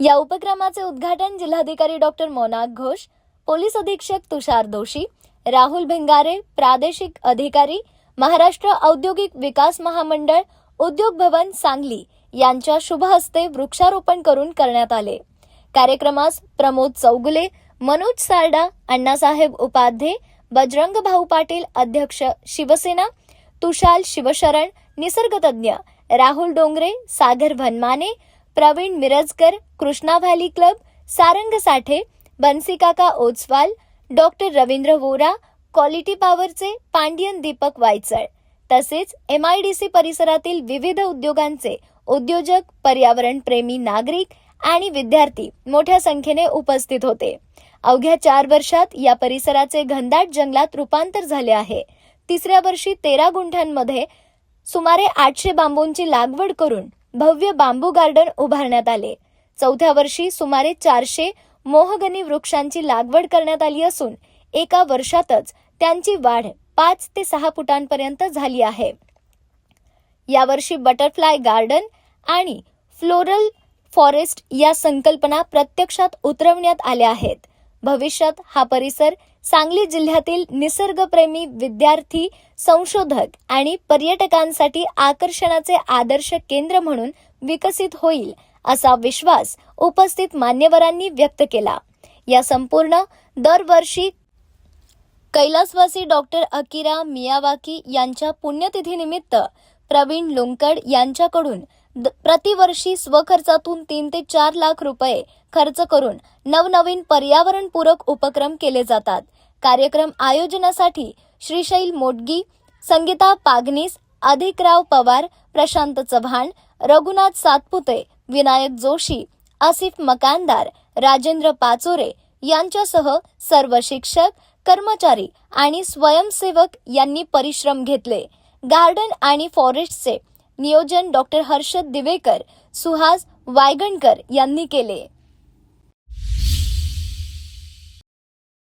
या उपक्रमाचे उद्घाटन जिल्हाधिकारी डॉक्टर मोनाक घोष, पोलीस अधीक्षक तुषार दोशी, राहुल भिंगारे, प्रादेशिक अधिकारी, महाराष्ट्र औद्योगिक विकास महामंडळ, उद्योग भवन सांगली यांच्या शुभ हस्ते वृक्षारोपण करून करण्यात आले। कार्यक्रमास प्रमोद चौगुले, मनोज सारडा, अण्णासाहेब उपाध्ये, बजरंग भाऊ पाटील अध्यक्ष शिवसेना, तुषाल शिवशरण निसर्गतज्ञ, राहुल डोंगरे, सागर भनमाने, प्रवीण मिरजकर, कृष्णा व्हॅली क्लब, सारंग साठे, बन्सीकाका ओसवाल, डॉक्टर रवींद्र वोरा, क्वालिटी पॉवरचे पांडियन दीपक वायचळ तसेच MIDC परिसरातील विविध उद्योगांचे उद्योजक, पर्यावरणप्रेमी नागरिक आणि विद्यार्थी मोठ्या संख्येने उपस्थित होते। अवघ्या 4 वर्षात या परिसराचे घनदाट जंगलात रूपांतर झाले आहे। तिसऱ्या वर्षी 13 गुंठ्यांमध्ये सुमारे 800 बांबूंची लागवड करून भव्य बांबू गार्डन उभारण्यात आले। चौथ्या वर्षी सुमारे 400 मोहगनी वृक्षांची लागवड करण्यात आली असून एका वर्षातच त्यांची वाढ 5 ते 6 फुटांपर्यंत झाली आहे। यावर्षी बटरफ्लाय गार्डन आणि फ्लोरल फॉरेस्ट या संकल्पना प्रत्यक्षात उतरवण्यात आल्या आहेत। भविष्यात हा परिसर सांगली जिल्ह्यातील निसर्गप्रेमी विद्यार्थी, संशोधक आणि पर्यटकांसाठी आकर्षणाचे आदर्श केंद्र म्हणून विकसित होईल असा विश्वास उपस्थित मान्यवरांनी व्यक्त केला। या संपूर्ण दरवर्षी कैलासवासी डॉक्टर अकिरा मियावाकी यांच्या पुण्यतिथीनिमित्त प्रवीण लुंकड यांच्याकडून प्रतिवर्षी स्वखर्चातून 3 ते 4 लाख रुपये खर्च करून नवनवीन पर्यावरणपूरक उपक्रम केले जातात। कार्यक्रम आयोजनासाठी श्रीशैल मोटगी, संगीता पागनीस, अधिकराव पवार, प्रशांत चव्हाण, रघुनाथ सातपुते, विनायक जोशी, आसिफ मकानदार, राजेंद्र पाचोरे यांच्यासह सर्व शिक्षक, कर्मचारी आणि स्वयंसेवक यांनी परिश्रम घेतले। गार्डन आणि फॉरेस्टचे नियोजन डॉक्टर हर्षद दिवेकर, सुहास वायगणकर यांनी केले।